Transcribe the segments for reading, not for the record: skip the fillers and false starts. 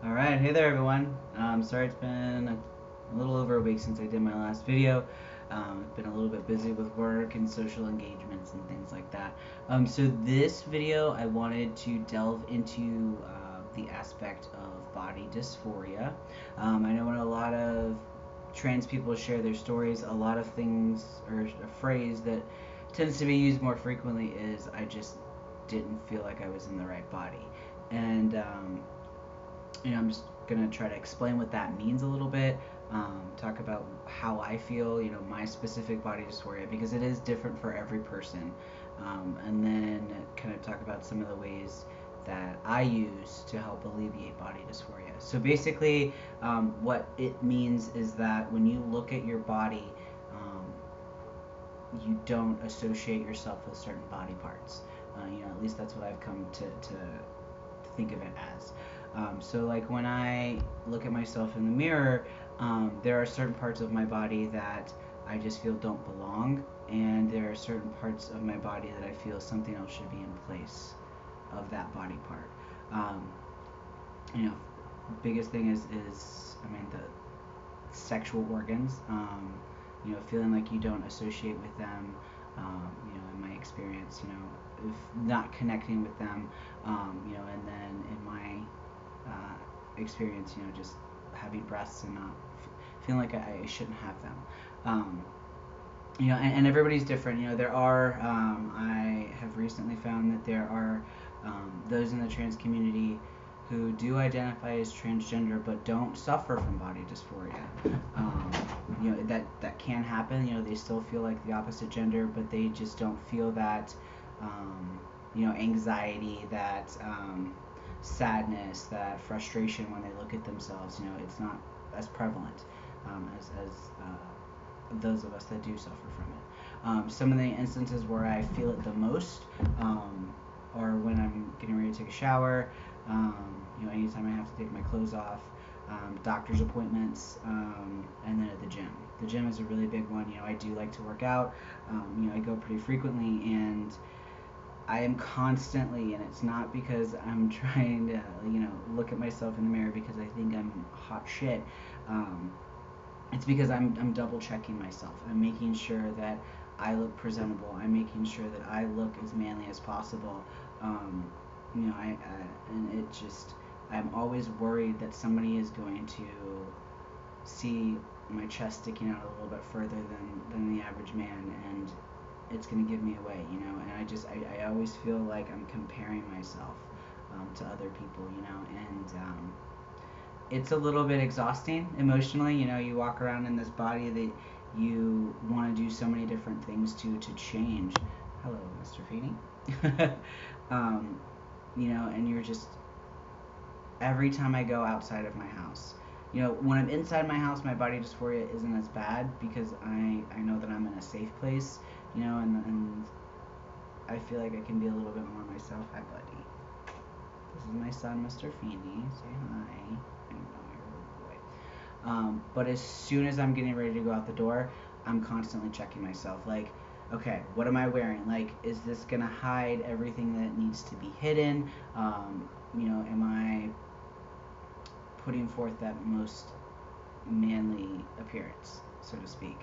All right, hey there, everyone. Sorry it's been a little over a week since I did my last video. I've been a little bit busy with work and social engagements and things like that. So this video, I wanted to delve into the aspect of body dysphoria. I know when a lot of trans people share their stories, a lot of things, or a phrase that tends to be used more frequently is, "I just didn't feel like I was in the right body." And I'm just gonna try to explain what that means a little bit. Talk about how I feel, my specific body dysphoria, because it is different for every person. And then kind of talk about some of the ways that I use to help alleviate body dysphoria. So basically, what it means is that when you look at your body, you don't associate yourself with certain body parts. At least that's what I've come to think of it as. So, like when I look at myself in the mirror, there are certain parts of my body that I just feel don't belong, and there are certain parts of my body that I feel something else should be in place of that body part. Um, you know, Biggest thing is I mean the sexual organs. Feeling like you don't associate with them. In my experience, if not connecting with them, and then in my experience, just having breasts and not feeling like I shouldn't have them. And everybody's different. There are, I have recently found that there are those in the trans community who do identify as transgender but don't suffer from body dysphoria. That can happen. They still feel like the opposite gender, but they just don't feel that, anxiety, that sadness, that frustration when they look at themselves. It's not as prevalent as those of us that do suffer from it. Some of the instances where I feel it the most are when I'm getting ready to take a shower, anytime I have to take my clothes off, doctor's appointments, and then at the gym. The gym is a really big one. I do like to work out. I go pretty frequently, and I am constantly, and it's not because I'm trying to, look at myself in the mirror because I think I'm hot shit. Um, it's because I'm double checking myself. I'm making sure that I look presentable. I'm making sure that I look as manly as possible. And it just, I'm always worried that somebody is going to see my chest sticking out a little bit further than the average man, and it's going to give me away, and I always feel like I'm comparing myself to other people, and it's a little bit exhausting emotionally. You walk around in this body that you want to do so many different things to change. Hello, Mr. Feeney. And you're just, every time I go outside of my house, when I'm inside my house, my body dysphoria isn't as bad because I know that I'm in a safe place, and I feel like I can be a little bit more myself. Hi, buddy. This is my son, Mr. Feeney. Say hi. I know you're a little boy. But as soon as I'm getting ready to go out the door, I'm constantly checking myself. Like, okay, what am I wearing? Like, is this gonna hide everything that needs to be hidden? Am I putting forth that most manly appearance, so to speak?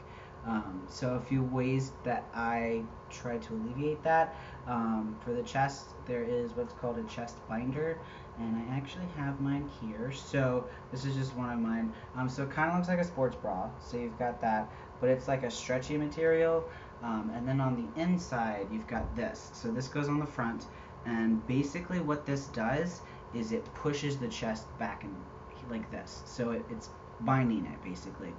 So a few ways that I try to alleviate that. For the chest, there is what's called a chest binder, and I actually have mine here. So this is just one of mine. So it kind of looks like a sports bra. So you've got that, but it's like a stretchy material. And then on the inside, you've got this. So this goes on the front, and basically what this does is it pushes the chest back and like this. So it's binding it basically.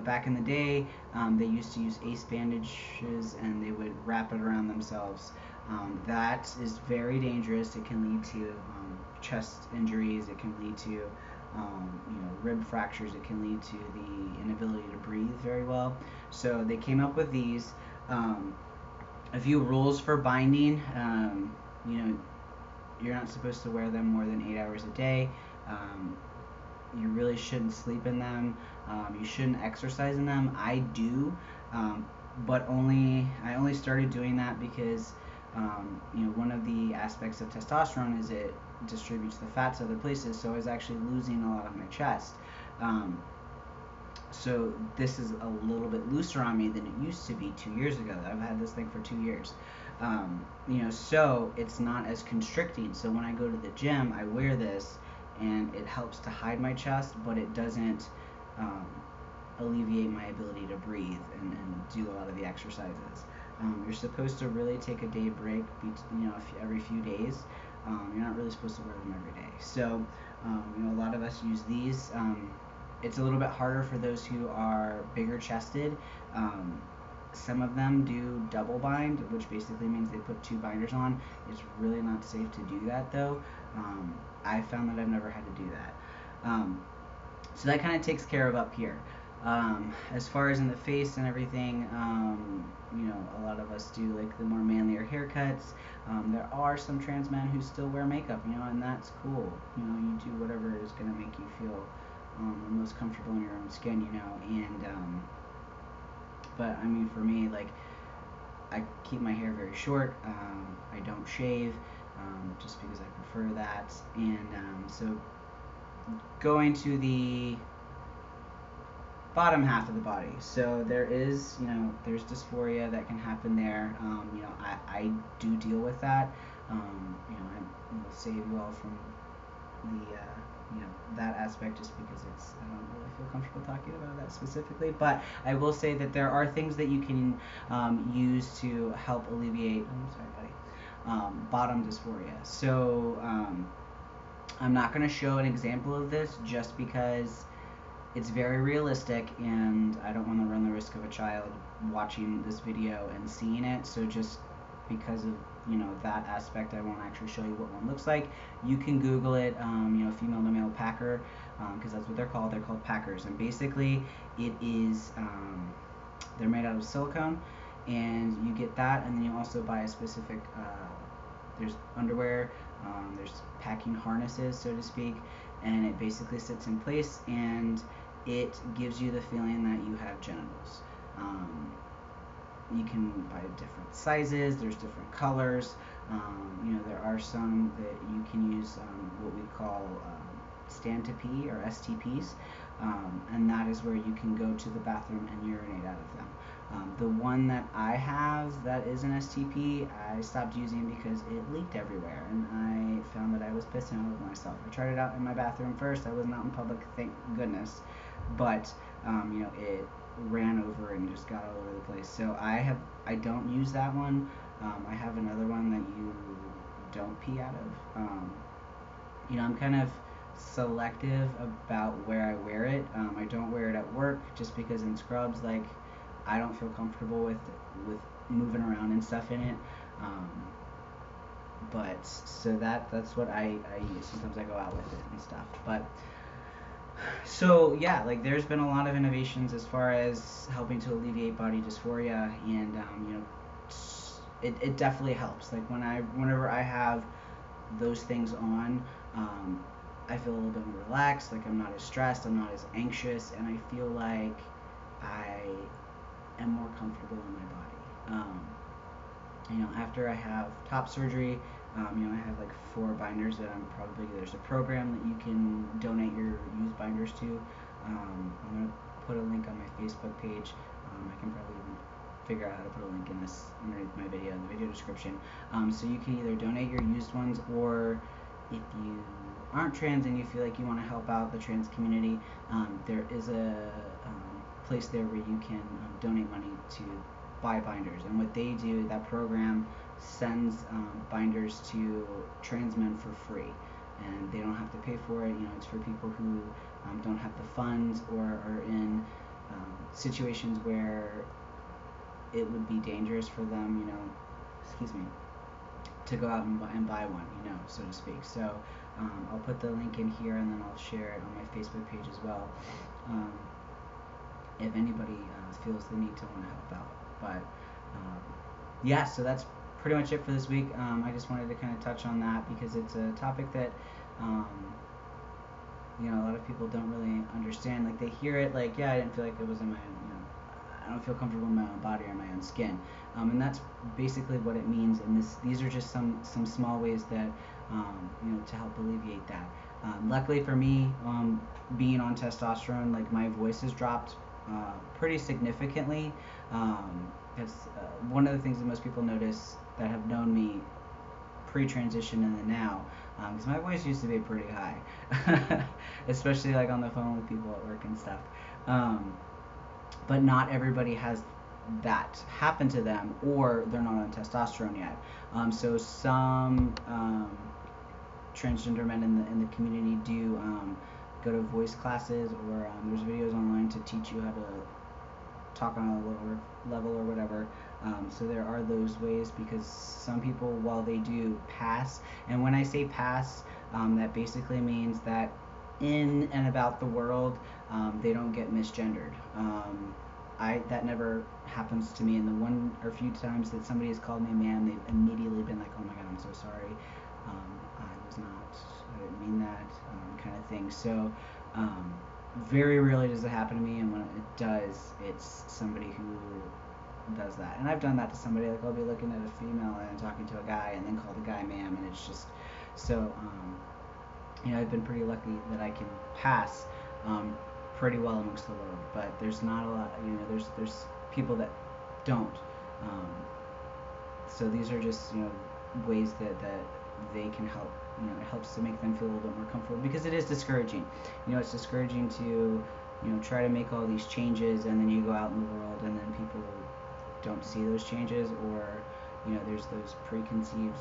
Back in the day, they used to use ace bandages and they would wrap it around themselves. That is very dangerous. It can lead to chest injuries. It can lead to rib fractures. It can lead to the inability to breathe very well. So they came up with these. A few rules for binding. You're not supposed to wear them more than 8 hours a day. You really shouldn't sleep in them. You shouldn't exercise in them. I do, but I only started doing that because one of the aspects of testosterone is it distributes the fat to other places. So I was actually losing a lot of my chest. Um, so this is a little bit looser on me than it used to be 2 years ago. I've had this thing for 2 years. So it's not as constricting. So when I go to the gym, I wear this, and it helps to hide my chest, but it doesn't um, alleviate my ability to breathe and do a lot of the exercises. You're supposed to really take a day break, every few days. You're not really supposed to wear them every day. So, a lot of us use these. It's a little bit harder for those who are bigger chested. Some of them do double bind, which basically means they put two binders on. It's really not safe to do that though. I found that I've never had to do that. So that kind of takes care of up here. As far as in the face and everything, a lot of us do like the more manlier haircuts. There are some trans men who still wear makeup, and that's cool. You do whatever is going to make you feel the most comfortable in your own skin, and but I mean, for me, like, I keep my hair very short. I don't shave, just because I prefer that. And so going to the bottom half of the body. So there is, there's dysphoria that can happen there. I do deal with that. I will save you all from the, that aspect, just because I don't really feel comfortable talking about that specifically. But I will say that there are things that you can use to help alleviate, bottom dysphoria. So I'm not going to show an example of this just because it's very realistic, and I don't want to run the risk of a child watching this video and seeing it. So just because of that aspect, I won't actually show you what one looks like. You can Google it, female to male packer, because that's what they're called. They're called packers, and basically it is they're made out of silicone, and you get that, and then you also buy a specific. There's underwear, there's packing harnesses, so to speak, and it basically sits in place, and it gives you the feeling that you have genitals. You can buy different sizes, there's different colors. There are some that you can use what we call stand to pee, or STPs, and that is where you can go to the bathroom and urinate out of them. The one that I have that is an STP, I stopped using because it leaked everywhere, and I found that I was pissing all over myself. I tried it out in my bathroom first. I wasn't out in public, thank goodness, but it ran over and just got all over the place. So I don't use that one. I have another one that you don't pee out of. I'm kind of selective about where I wear it. I don't wear it at work just because in scrubs, like, I don't feel comfortable with moving around and stuff in it. But so that's what I use. Sometimes I go out with it and stuff. But so yeah, like, there's been a lot of innovations as far as helping to alleviate body dysphoria, and it definitely helps. Like, whenever I have those things on, I feel a little bit more relaxed. Like, I'm not as stressed, I'm not as anxious, and I feel like I am more comfortable in my body. After I have top surgery, I have like 4 binders that there's a program that you can donate your used binders to. I'm going to put a link on my Facebook page. I can probably even figure out how to put a link in this underneath my video, in the video description. So you can either donate your used ones, or if you aren't trans and you feel like you want to help out the trans community, there is a place there where you can donate money to buy binders. And what they do, that program sends binders to trans men for free, and they don't have to pay for it. It's for people who don't have the funds, or are in situations where it would be dangerous for them, to go out and buy one, so to speak. So I'll put the link in here, and then I'll share it on my Facebook page as well, if anybody feels the need to want to help out. But yeah, so that's pretty much it for this week. I just wanted to kind of touch on that because it's a topic that a lot of people don't really understand. Like, they hear it like, yeah, I didn't feel like it was in my I don't feel comfortable in my own body or my own skin. And that's basically what it means. And these are just some small ways that to help alleviate that. Luckily for me, being on testosterone, like my voice has dropped pretty significantly. That's one of the things that most people notice that have known me pre-transition and then now, because my voice used to be pretty high, especially like on the phone with people at work and stuff. Um, but not everybody has that happen to them, or they're not on testosterone yet. So some transgender men in the community do go to voice classes, or there's videos online to teach you how to talk on a lower level or whatever. So there are those ways, because some people, while they do pass, and when I say pass, that basically means that in and about the world, they don't get misgendered. That never happens to me, and the one or few times that somebody has called me a man, they've immediately been like, "Oh my God, I'm so sorry. I didn't mean that," kind of thing. So very rarely does it happen to me, and when it does, it's somebody who does that. And I've done that to somebody. Like, I'll be looking at a female and talking to a guy, and then call the guy ma'am, and it's just so. I've been pretty lucky that I can pass pretty well amongst the world, but there's not a lot. There's people that don't. Um, so these are just ways that they can help. It helps to make them feel a little bit more comfortable, because it is discouraging. It's discouraging to try to make all these changes, and then you go out in the world, and then people don't see those changes, or there's those preconceived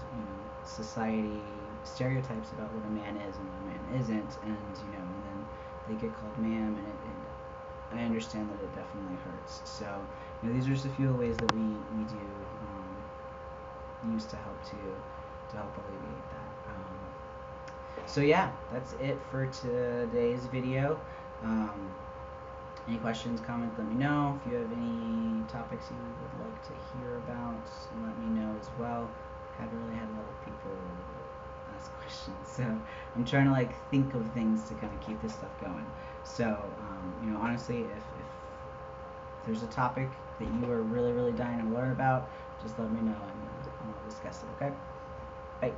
society stereotypes about what a man is and what a man isn't, and then they get called ma'am, and I understand that it definitely hurts. So these are just a few of the ways that we do use to help alleviate that. So yeah, that's it for today's video. Any questions, comments, let me know. If you have any topics you would like to hear about, let me know as well. Haven't really had a lot of people ask questions, so I'm trying to think of things to kind of keep this stuff going. So honestly, if there's a topic that you are really dying to learn about, just let me know, and we'll discuss it. Okay, bye.